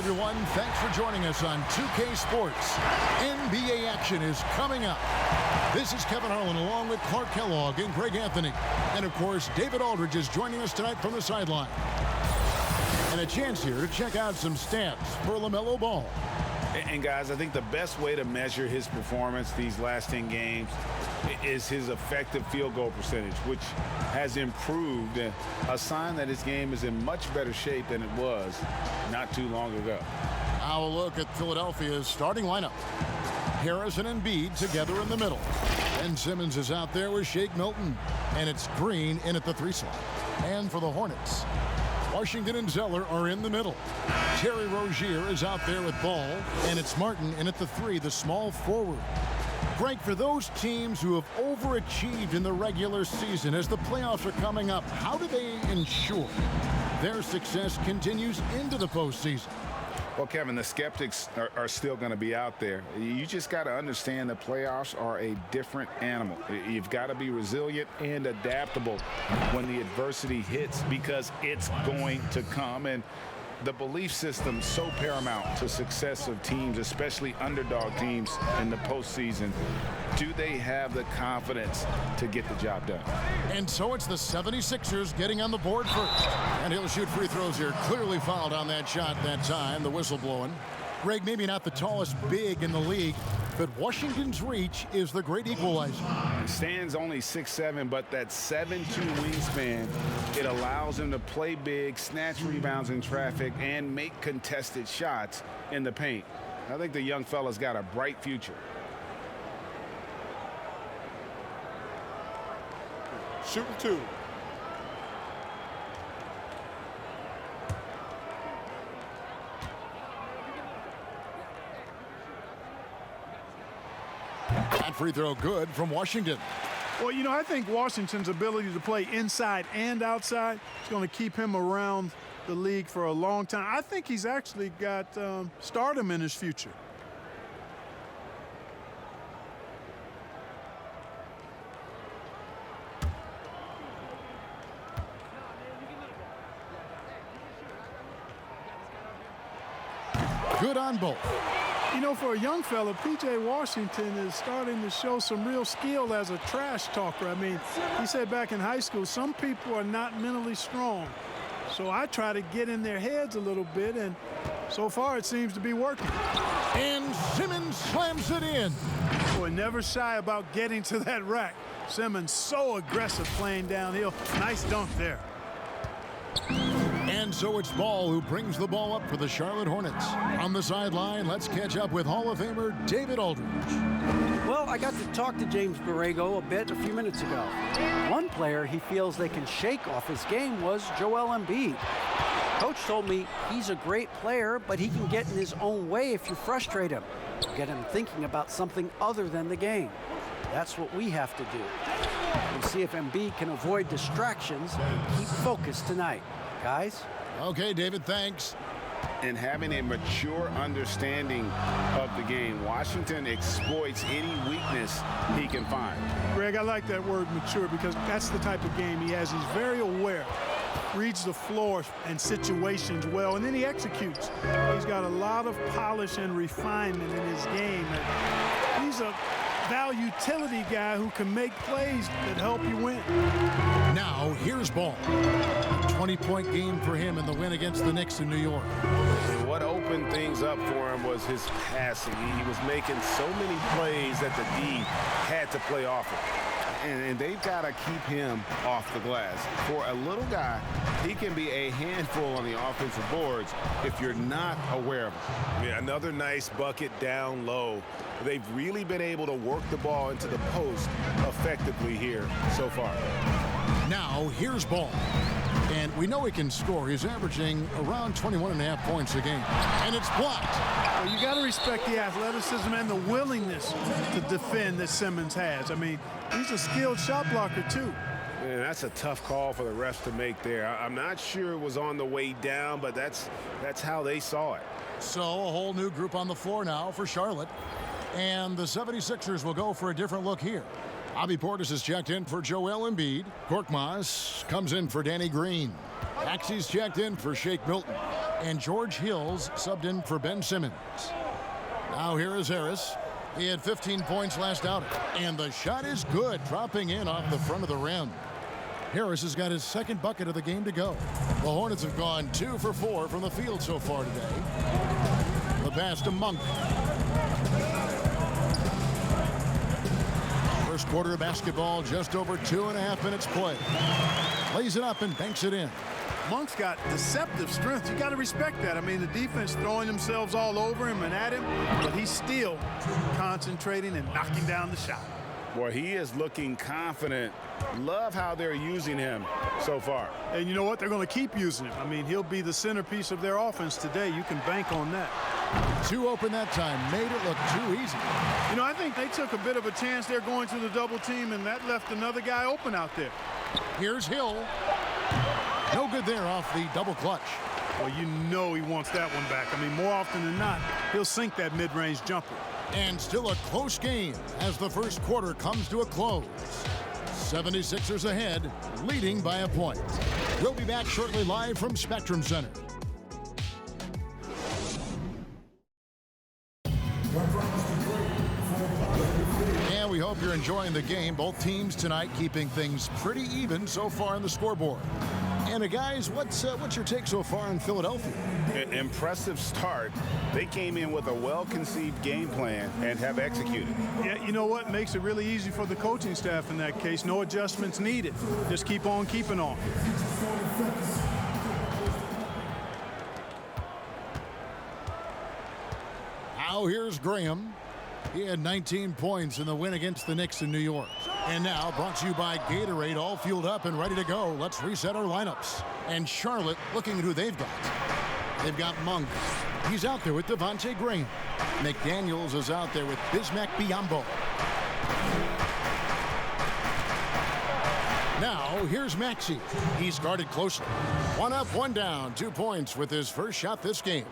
everyone. Thanks for joining us on 2K Sports. NBA action is coming up. This is Kevin Harlan along with Clark Kellogg and Greg Anthony. And, of course, David Aldridge is joining us tonight from the sideline. And a chance here to check out some stats for LaMelo Ball. And, guys, I think the best way to measure his performance these last 10 games is his effective field goal percentage, which has improved, a sign that his game is in much better shape than it was not too long ago. Now a look at Philadelphia's starting lineup. Harris and Embiid together in the middle. Ben Simmons is out there with Shake Milton. And it's Green in at the 3 slot. And for the Hornets, Washington and Zeller are in the middle. Terry Rozier is out there with Ball. And it's Martin in at the 3, the small forward. Greg, for those teams who have overachieved in the regular season, as the playoffs are coming up, how do they ensure their success continues into the postseason? Well, Kevin, the skeptics are still going to be out there. You just got to understand the playoffs are a different animal. You've got to be resilient and adaptable when the adversity hits, because it's going to come. And the belief system is so paramount to success of teams, especially underdog teams in the postseason. Do they have the confidence to get the job done? And so it's the 76ers getting on the board first. And he'll shoot free throws here. Clearly fouled on that shot that time, the whistle blowing. Greg, maybe not the tallest big in the league, but Washington's reach is the great equalizer. Stan's only 6'7", but that 7'2" wingspan, it allows him to play big, snatch rebounds in traffic, and make contested shots in the paint. I think the young fella's got a bright future. Shooting 2. That free throw good from Washington. Well, you know, I think Washington's ability to play inside and outside is going to keep him around the league for a long time. I think he's actually got stardom in his future. Good on both. You know, for a young fella, P.J. Washington is starting to show some real skill as a trash talker. I mean, he said back in high school, some people are not mentally strong. So I try to get in their heads a little bit, and so far it seems to be working. And Simmons slams it in. Boy, never shy about getting to that rack. Simmons so aggressive playing downhill. Nice dunk there. And so it's Ball who brings the ball up for the Charlotte Hornets. On the sideline, let's catch up with Hall of Famer David Aldridge. Well, I got to talk to James Borrego a bit a few minutes ago. One player he feels they can shake off his game was Joel Embiid. Coach told me he's a great player, but he can get in his own way if you frustrate him. Get him thinking about something other than the game. That's what we have to do. We'll see if Embiid can avoid distractions and keep focused tonight. Guys? Okay, David, thanks. And having a mature understanding of the game, Washington exploits any weakness he can find. Greg, I like that word mature, because that's the type of game he has. He's very aware, reads the floor and situations well, and then he executes. He's got a lot of polish and refinement in his game. And he's a utility guy who can make plays that help you win. Now, here's Ball. 20-point game for him in the win against the Knicks in New York. And what opened things up for him was his passing. He was making so many plays that the D had to play off of. And they've got to keep him off the glass. For a little guy, he can be a handful on the offensive boards if you're not aware of him. Yeah, another nice bucket down low. They've really been able to work the ball into the post effectively here so far. Now, here's Ball. And we know he can score. He's averaging around 21.5 points a game. And it's blocked. Well, you got to respect the athleticism and the willingness to defend that Simmons has. I mean, he's a skilled shot blocker, too. Man, that's a tough call for the refs to make there. I'm not sure it was on the way down, but that's how they saw it. So a whole new group on the floor now for Charlotte. And the 76ers will go for a different look here. Bobby Portis has checked in for Joel Embiid. Korkmaz comes in for Danny Green. Maxey's checked in for Shake Milton. And George Hill's subbed in for Ben Simmons. Now here is Harris. He had 15 points last outing. And the shot is good, dropping in off the front of the rim. Harris has got his second bucket of the game to go. The Hornets have gone 2 for 4 from the field so far today. The pass to Monk. First quarter of basketball, just over 2.5 minutes played. Lays it up and banks it in. Monk's got deceptive strength. You got to respect that. I mean, the defense throwing themselves all over him and at him, but he's still concentrating and knocking down the shot. Boy, he is looking confident. Love how they're using him so far. And you know what? They're going to keep using him. I mean, he'll be the centerpiece of their offense today. You can bank on that. 2 open that time. Made it look too easy. You know, I think they took a bit of a chance there going to the double team, and that left another guy open out there. Here's Hill. No good there off the double clutch. Well, you know he wants that one back. I mean, more often than not, he'll sink that mid-range jumper. And still a close game as the first quarter comes to a close. 76ers ahead, leading by a point. We'll be back shortly live from Spectrum Center. And we hope you're enjoying the game. Both teams tonight keeping things pretty even so far on the scoreboard. And guys, what's your take so far in Philadelphia? Impressive start. They came in with a well-conceived game plan and have executed. Yeah, you know what? Makes it really easy for the coaching staff in that case. No adjustments needed. Just keep on keeping on. Now here's Graham. He had 19 points in the win against the Knicks in New York. And now, brought to you by Gatorade, all fueled up and ready to go. Let's reset our lineups. And Charlotte looking at who they've got. They've got Monk. He's out there with Devontae Graham. McDaniels is out there with Bismack Biyombo. Now, here's Maxey. He's guarded closely. 1 up, 1 down. 2 points with his first shot this game.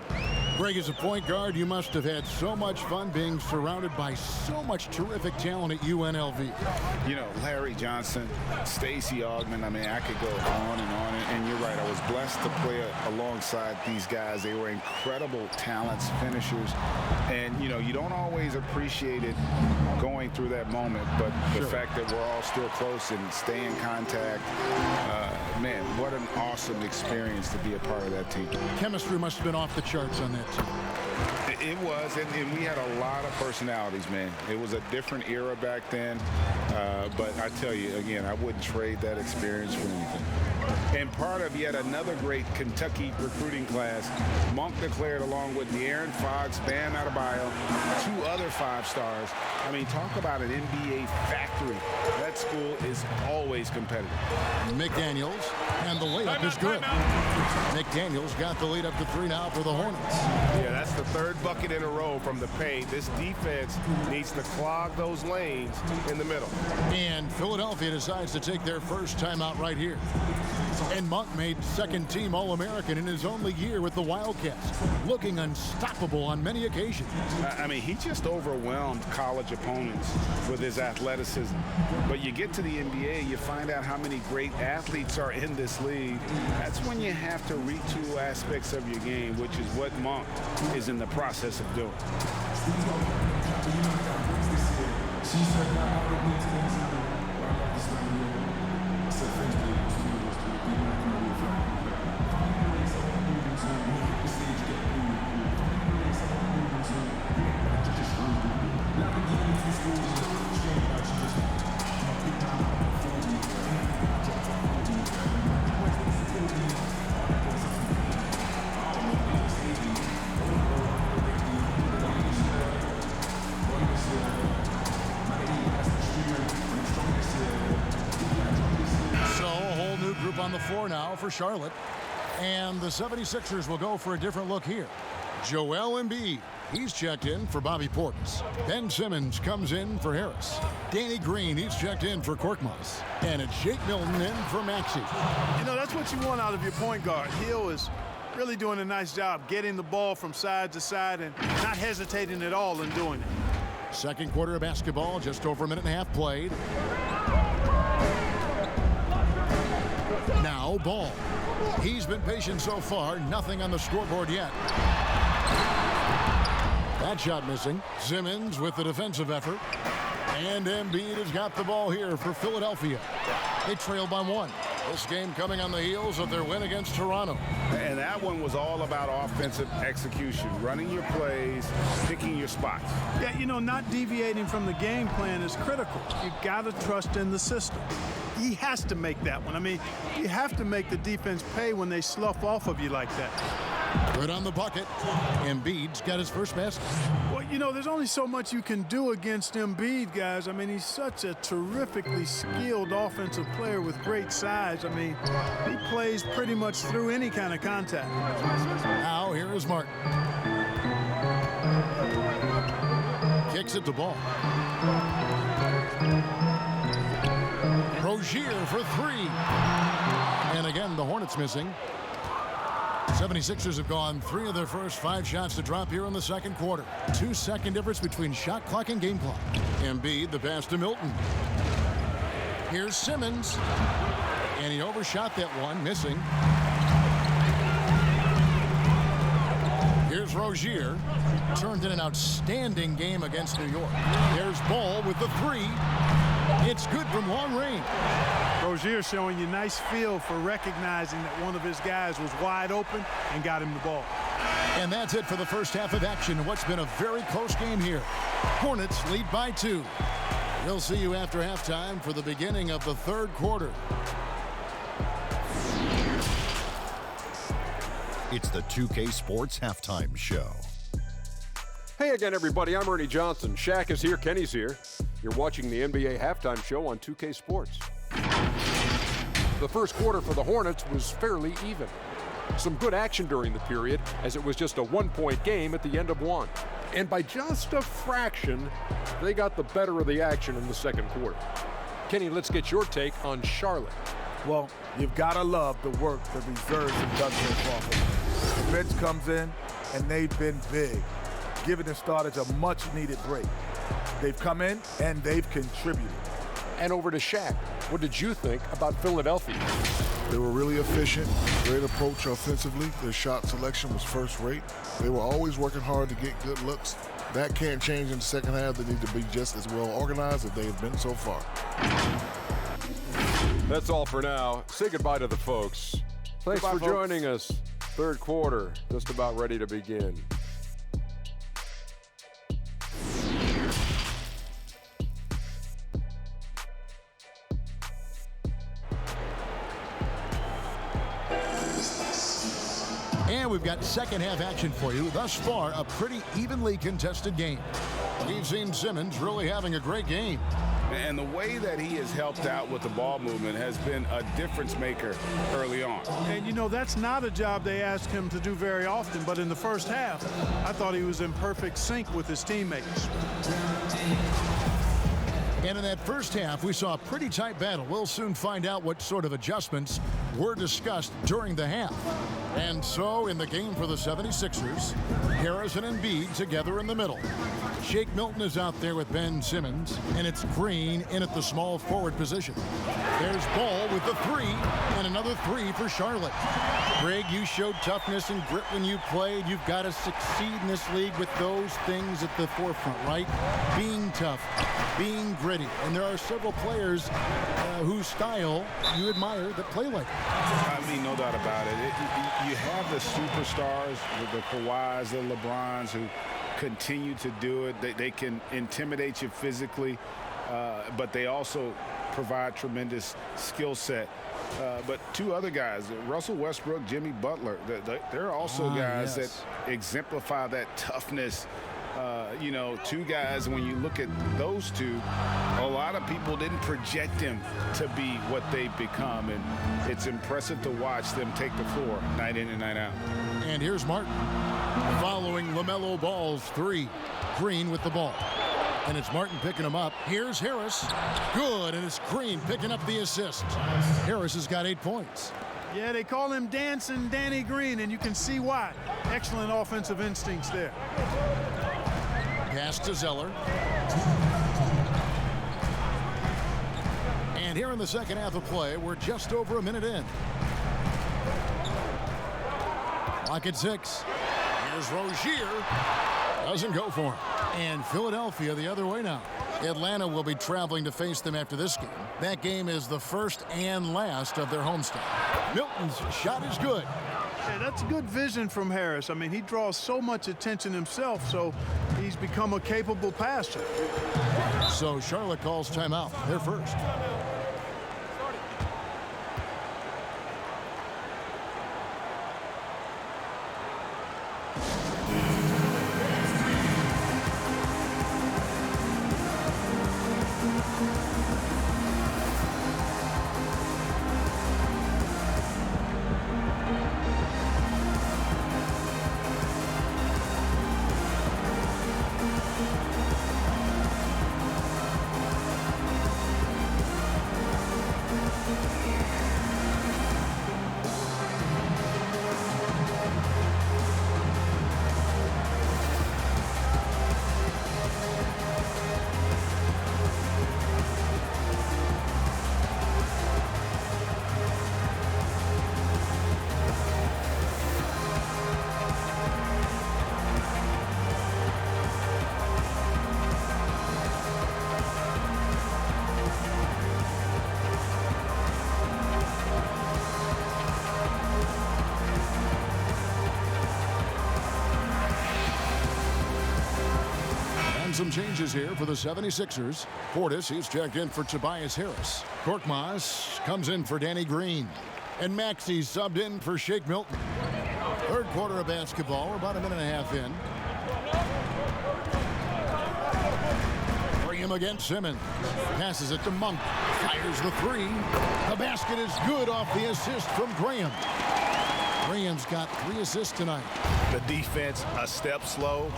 Greg, as a point guard, you must have had so much fun being surrounded by so much terrific talent at UNLV. You know, Larry Johnson, Stacey Augmon, I mean, I could go on and on. And you're right, I was blessed to play alongside these guys. They were incredible talents, finishers. And, you know, you don't always appreciate it going through that moment. But the fact that we're all still close and stay in contact, man, what an awesome experience to be a part of that team. Chemistry must have been off the charts on that team. It was, and we had a lot of personalities, man. It was a different era back then, but I tell you, again, I wouldn't trade that experience for anything. And part of yet another great Kentucky recruiting class, Monk declared along with De'Aaron Fox, Bam Adebayo, 2 other 5-stars. I mean, talk about an NBA factory. That school is always competitive. McDaniels, and the layup is good. McDaniels got the lead up to 3 now for the Hornets. Yeah, that's the 3rd bucket in a row from the paint. This defense needs to clog those lanes in the middle. And Philadelphia decides to take their first timeout right here. And Monk made 2nd-team All-American in his only year with the Wildcats, looking unstoppable on many occasions. I mean, he just overwhelmed college opponents with his athleticism. But you get to the NBA, you find out how many great athletes are in this league. That's when you have to retool aspects of your game, which is what Monk is in the process of doing. On the floor now for Charlotte, and the 76ers will go for a different look here. Joel Embiid, he's checked in for Bobby Portis. Ben Simmons comes in for Harris. Danny Green, he's checked in for Korkmaz. And it's Shake Milton in for Maxey. You know, that's what you want out of your point guard. Hill is really doing a nice job getting the ball from side to side and not hesitating at all in doing it. Second quarter of basketball, just over a minute and a half played. Now Ball. He's been patient so far. Nothing on the scoreboard yet. That shot missing. Simmons with the defensive effort. And Embiid has got the ball here for Philadelphia. They trail by 1. This game coming on the heels of their win against Toronto. And that one was all about offensive execution, running your plays, picking your spots. Yeah, you know, not deviating from the game plan is critical. You got to trust in the system. He has to make that one. I mean, you have to make the defense pay when they slough off of you like that. Good on the bucket. Embiid's got his first basket. Well, you know, there's only so much you can do against Embiid, guys. I mean, he's such a terrifically skilled offensive player with great size. I mean, he plays pretty much through any kind of contact. Now, here is Martin. Kicks it to Ball. Rozier for 3. And again, the Hornets missing. 76ers have gone 3 of their first 5 shots to drop here in the second quarter. 2-second difference between shot clock and game clock. Embiid, the pass to Milton. Here's Simmons. And he overshot that one, missing. Here's Rozier. Turned in an outstanding game against New York. There's Ball with the 3. It's good from long range. Rozier showing you nice feel for recognizing that one of his guys was wide open and got him the ball. And that's it for the first half of action in what's been a very close game here. Hornets lead by 2. We'll see you after halftime for the beginning of the third quarter. It's the 2K Sports Halftime Show. Hey again, everybody. I'm Ernie Johnson. Shaq is here. Kenny's here. You're watching the NBA Halftime Show on 2K Sports. The first quarter for the Hornets was fairly even. Some good action during the period, as it was just a 1-point game at the end of 1. And by just a fraction, they got the better of the action in the second quarter. Kenny, let's get your take on Charlotte. Well, you've got to love the work the reserves have done so far. The bench comes in, and they've been big, giving the starters a much-needed break. They've come in, and they've contributed. And over to Shaq. What did you think about Philadelphia? They were really efficient, great approach offensively. Their shot selection was first rate. They were always working hard to get good looks. That can't change in the second half. They need to be just as well organized as they have been so far. That's all for now. Say goodbye to the folks. Thanks for joining us. Third quarter, just about ready to begin. And we've got second half action for you. Thus far, a pretty evenly contested game. We've seen Simmons really having a great game. And the way that he has helped out with the ball movement has been a difference maker early on. And, you know, that's not a job they ask him to do very often, but in the first half, I thought he was in perfect sync with his teammates. And in that first half, we saw a pretty tight battle. We'll soon find out what sort of adjustments were discussed during the half. And so, in the game for the 76ers, Harris and Embiid together in the middle. Shake Milton is out there with Ben Simmons, and it's Green in at the small forward position. There's Ball with the 3, and another 3 for Charlotte. Greg, you showed toughness and grit when you played. You've got to succeed in this league with those things at the forefront, right? Being tough, being gritty. And there are several players whose style you admire that play like it. I mean, no doubt about it. You have the superstars, the Kawhis, the LeBrons, who continue to do it. They can intimidate you physically, but they also provide tremendous skill set. But two other guys, Russell Westbrook, Jimmy Butler, they're also guys that exemplify that toughness. You know, two guys, when you look at those two, a lot of people didn't project them to be what they've become, and it's impressive to watch them take the floor night in and night out. And here's Martin following LaMelo Ball's 3. Green with the ball. And it's Martin picking him up. Here's Harris. Good, and it's Green picking up the assist. Harris has got 8 points. Yeah, they call him Dancing Danny Green, and you can see why. Excellent offensive instincts there. Pass to Zeller. And here in the second half of play, we're just over a minute in. Clock at 6. Here's Rozier. Doesn't go for him. And Philadelphia the other way now. Atlanta will be traveling to face them after this game. That game is the first and last of their homestand. Milton's shot is good. Yeah, that's good vision from Harris. I mean, he draws so much attention himself, so he's become a capable passer. So Charlotte calls timeout. They're first. Some changes here for the 76ers. Portis, he's checked in for Tobias Harris. Korkmaz comes in for Danny Green. And Maxey subbed in for Shake Milton. Third quarter of basketball. We're about a minute and a half in. Graham against Simmons. Passes it to Monk. Fires the three. The basket is good off the assist from Graham. Graham's got 3 assists tonight. The defense a step slow.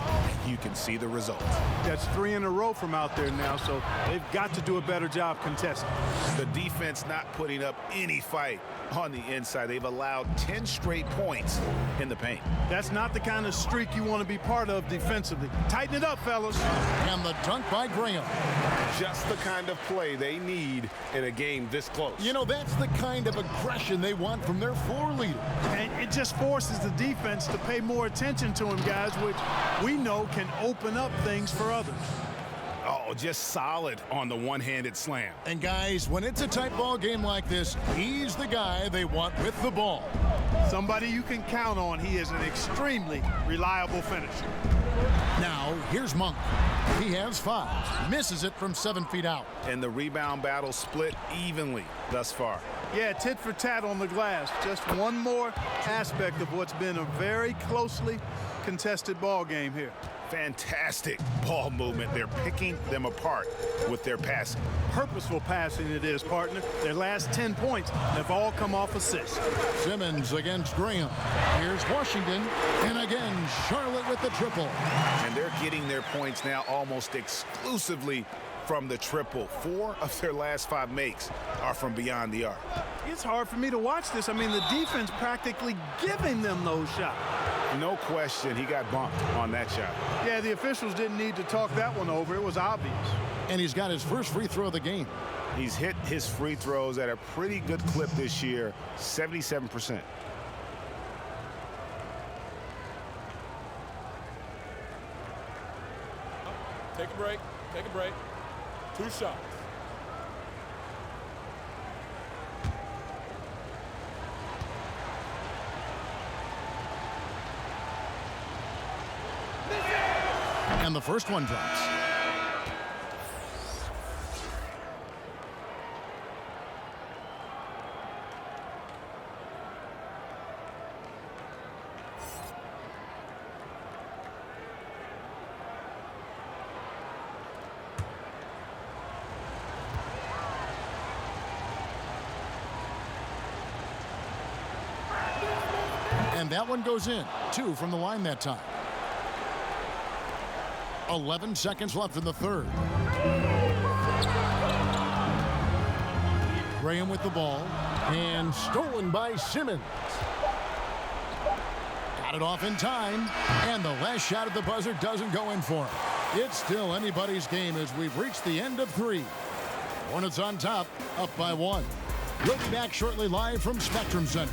You can see the result. That's 3 in a row from out there now, so they've got to do a better job contesting. The defense not putting up any fight on the inside. They've allowed 10 straight points in the paint. That's not the kind of streak you want to be part of defensively. Tighten it up, fellas. And the dunk by Graham. Just the kind of play they need in a game this close. You know, that's the kind of aggression they want from their floor leader. And it just forces the defense to pay more attention to him, guys, which we know can open up things for others. Oh, just solid on the one-handed slam. And guys, when it's a tight ball game like this, he's the guy they want with the ball. Somebody you can count on. He is an extremely reliable finisher. Now, here's Monk. He has 5. Misses it from 7 feet out. And the rebound battle split evenly thus far. Yeah, tit for tat on the glass. Just one more aspect of what's been a very closely contested ball game here. Fantastic ball movement. They're picking them apart with their passing. Purposeful passing it is, partner. Their last 10 points have all come off assists. Simmons against Graham. Here's Washington. And again, Charlotte with the triple. And they're getting their points now almost exclusively from the triple. 4 of their last 5 makes are from beyond the arc. It's hard for me to watch this. I mean, the defense practically giving them those shots. No question he got bumped on that shot. Yeah, the officials didn't need to talk that one over. It was obvious. And he's got his first free throw of the game. He's hit his free throws at a pretty good clip this year, 77%. Take a break. Take a break. 2 shots. And the first one drops. And that one goes in. 2 from the line that time. 11 seconds left in the third. Graham with the ball. And stolen by Simmons. Got it off in time. And the last shot at the buzzer doesn't go in for him. It's still anybody's game as we've reached the end of 3. Hornets on top, up by 1. We'll be back shortly live from Spectrum Center.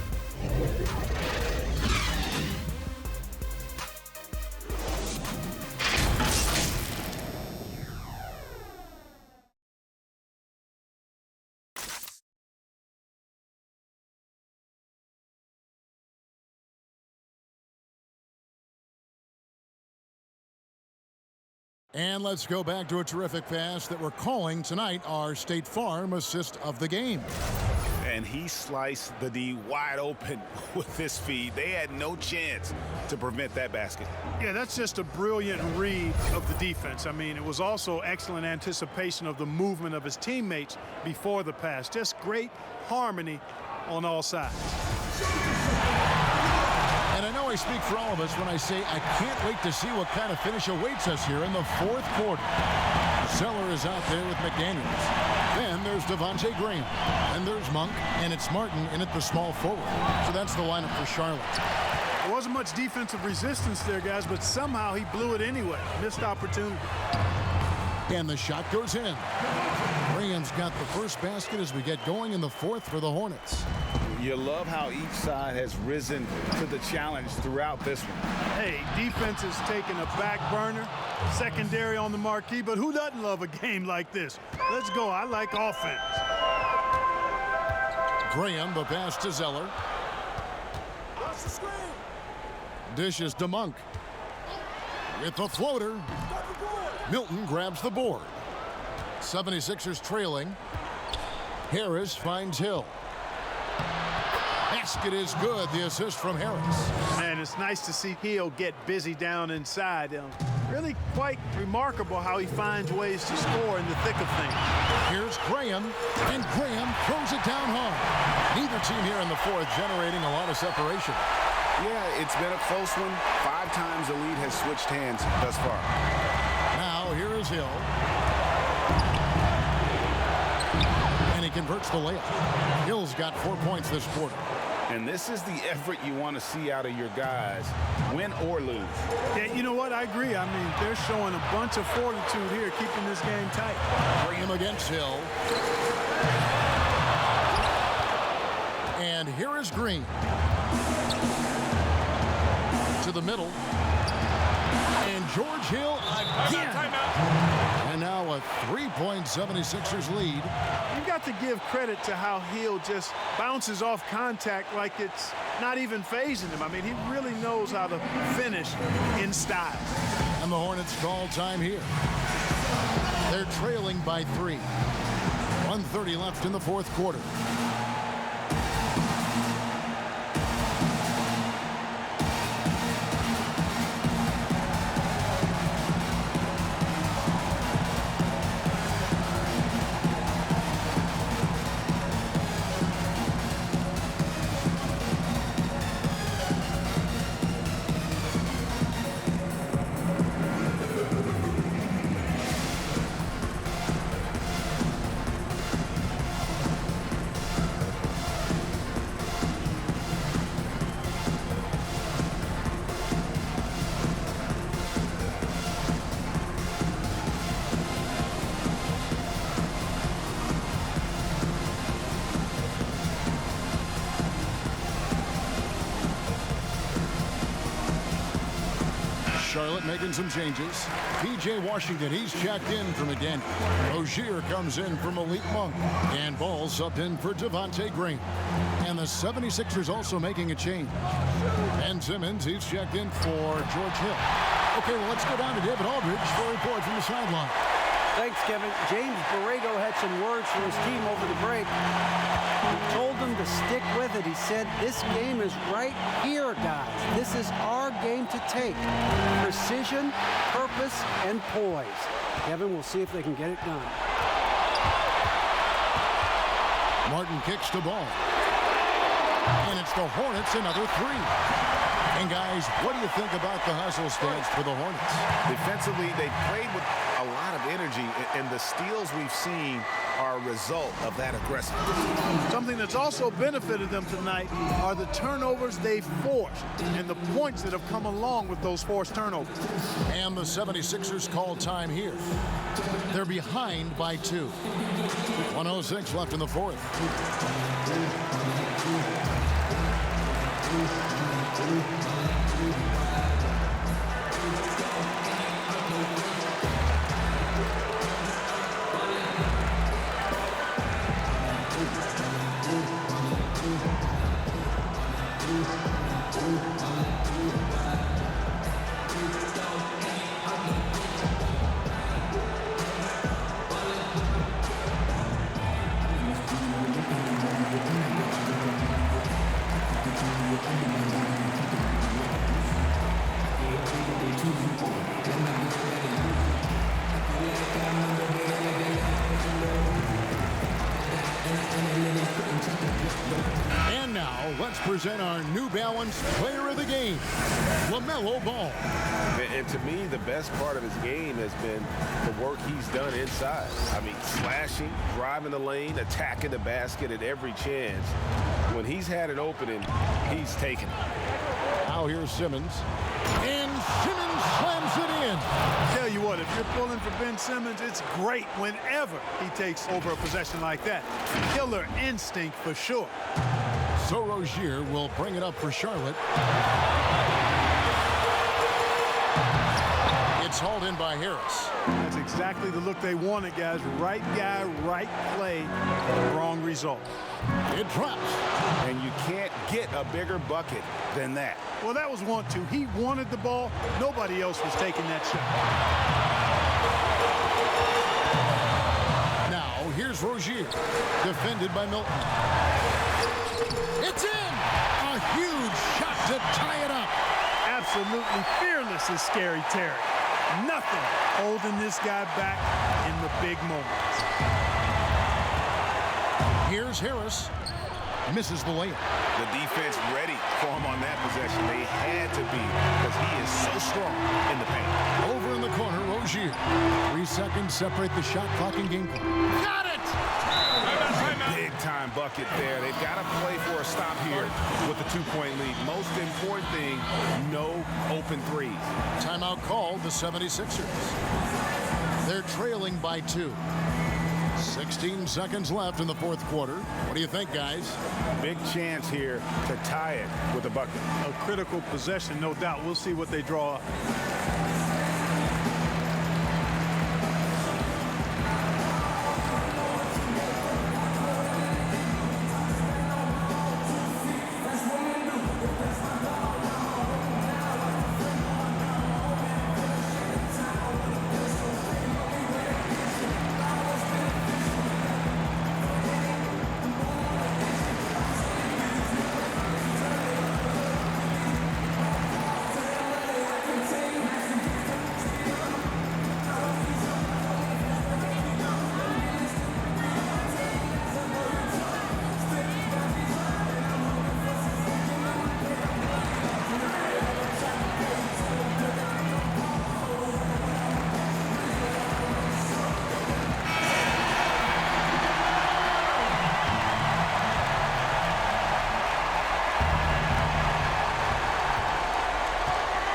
And let's go back to a terrific pass that we're calling tonight our State Farm assist of the game. And he sliced the D wide open with his feed. They had no chance to prevent that basket. Yeah, that's just a brilliant read of the defense. I mean, it was also excellent anticipation of the movement of his teammates before the pass. Just great harmony on all sides. And I know I speak for all of us when I say I can't wait to see what kind of finish awaits us here in the fourth quarter. Zeller is out there with McDaniels. Then there's Devontae Graham. And there's Monk. And it's Martin in at the small forward. So that's the lineup for Charlotte. There wasn't much defensive resistance there, guys, but somehow he blew it anyway. Missed opportunity. And the shot goes in. Graham's got the first basket as we get going in the fourth for the Hornets. You love how each side has risen to the challenge throughout this one. Hey, defense is taking a back burner, secondary on the marquee, but who doesn't love a game like this? Let's go. I like offense. Graham, the pass to Zeller. Dishes to Monk. With the floater. Milton grabs the board. 76ers trailing. Harris finds Hill. Basket is good. The assist from Harris. Man, it's nice to see Hill get busy down inside. Really quite remarkable how he finds ways to score in the thick of things. Here's Graham, and Graham throws it down home. Neither team here in the fourth generating a lot of separation. Yeah, it's been a close one. 5 times the lead has switched hands thus far. Now here is Hill. And he converts the layup. Hill's got 4 points this quarter. And this is the effort you want to see out of your guys, win or lose. Yeah, you know what? I agree. I mean, they're showing a bunch of fortitude here, keeping this game tight. Graham against Hill. And here is Green. To the middle. And George Hill again. And now a 3-point 76ers lead. You've got to give credit to how Hill just bounces off contact like it's not even phasing him. I mean, he really knows how to finish in style. And the Hornets call time here. They're trailing by 3. 1:30 left in the fourth quarter. Charlotte making some changes. P.J. Washington, he's checked in for McDaniel. Rozier comes in for Malik Monk. And Ball subbed in for Devontae Graham. And the 76ers also making a change. Ben Simmons, he's checked in for George Hill. Okay, well, let's go down to David Aldridge for a report from the sideline. Thanks, Kevin. James Borrego had some words for his team over the break. He told them to stick with it. He said, this game is right here, guys. This is our game to take. Precision, purpose, and poise. Kevin, we'll see if they can get it done. Martin kicks the ball. And it's the Hornets, another 3. And guys, what do you think about the hustle stance for the Hornets? Defensively, they played with a lot of energy, and the steals we've seen are a result of that aggressiveness. Something that's also benefited them tonight are the turnovers they've forced and the points that have come along with those forced turnovers. And the 76ers call time here. They're behind by 2. 1:06 left in the fourth. present our New Balance Player of the Game, LaMelo Ball. And to me, the best part of his game has been the work he's done inside. I mean, slashing, driving the lane, attacking the basket at every chance. When he's had an opening, he's taken it. Now here's Simmons. And Simmons slams it in. Tell you what, if you're pulling for Ben Simmons, it's great whenever he takes over a possession like that. Killer instinct for sure. So Rozier will bring it up for Charlotte. It's hauled in by Harris. That's exactly the look they wanted, guys. Right guy, right play, wrong result. It drops. And you can't get a bigger bucket than that. Well, that was 1-2. He wanted the ball. Nobody else was taking that shot. Now, here's Rozier, defended by Milton. It's in! A huge shot to tie it up. Absolutely fearless is Scary Terry. Nothing holding this guy back in the big moments. Here's Harris. Misses the layup. The defense ready for him on that possession. They had to be because he is so strong in the paint. Over in the corner, Rozier. 3 seconds separate the shot clock and game clock. Got it! Big time bucket there. They've got to play for a stop here with the 2-point lead. Most important thing, no open threes. Timeout called the 76ers. They're trailing by 2. 16 seconds left in the fourth quarter. What do you think, guys? Big chance here to tie it with a bucket. A critical possession, no doubt. We'll see what they draw up.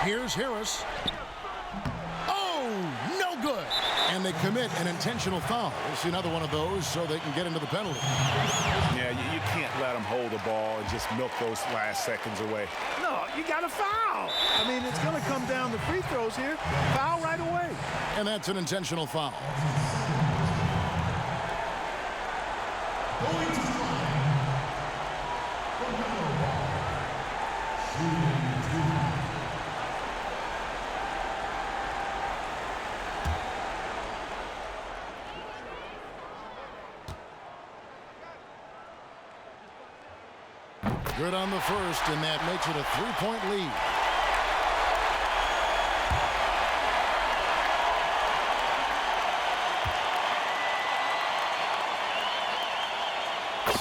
Here's Harris. Oh, no good. And they commit an intentional foul. We'll see another one of those so they can get into the penalty. Yeah, you can't let them hold the ball and just milk those last seconds away. No, you got to foul. I mean, it's going to come down to free throws here. Foul right away. And that's an intentional foul. Good on the first, and that makes it a 3-point lead.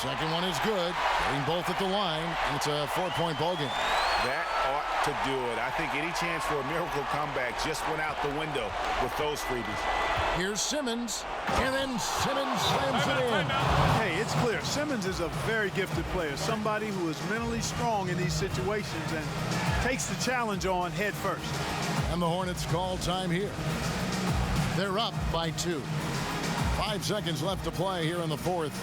Second one is good. Getting both at the line, and it's a 4-point ball game. That ought to do it. I think any chance for a miracle comeback just went out the window with those freebies. Here's Simmons, and then Simmons slams it in. Hey, it's clear. Simmons is a very gifted player, somebody who is mentally strong in these situations and takes the challenge on head first. And the Hornets call time here. They're up by 2. 5 seconds left to play here in the fourth.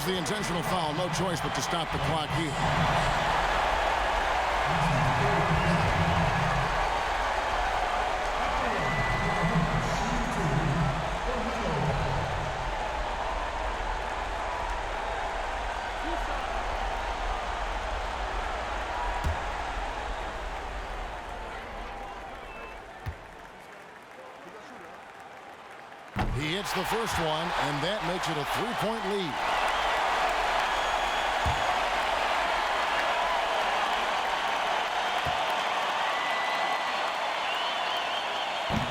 There's the intentional foul. No choice but to stop the clock here. He hits the first one, and that makes it a 3-point lead.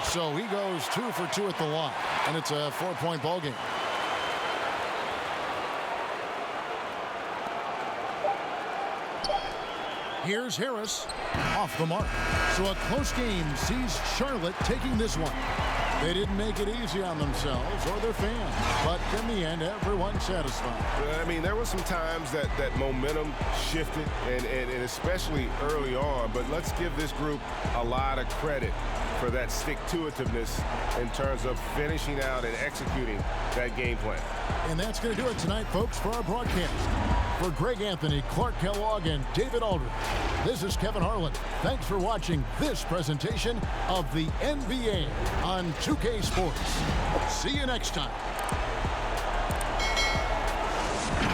So he goes 2 for 2 at the line, and it's a 4-point ball game. Here's Harris off the mark. So a close game sees Charlotte taking this one. They didn't make it easy on themselves or their fans, but in the end, everyone's satisfied. I mean, there were some times that momentum shifted, and especially early on, but let's give this group a lot of credit for that stick-to-itiveness in terms of finishing out and executing that game plan. And that's going to do it tonight, folks, for our broadcast. For Greg Anthony, Clark Kellogg, and David Aldridge, this is Kevin Harlan. Thanks for watching this presentation of the NBA on 2K Sports. See you next time.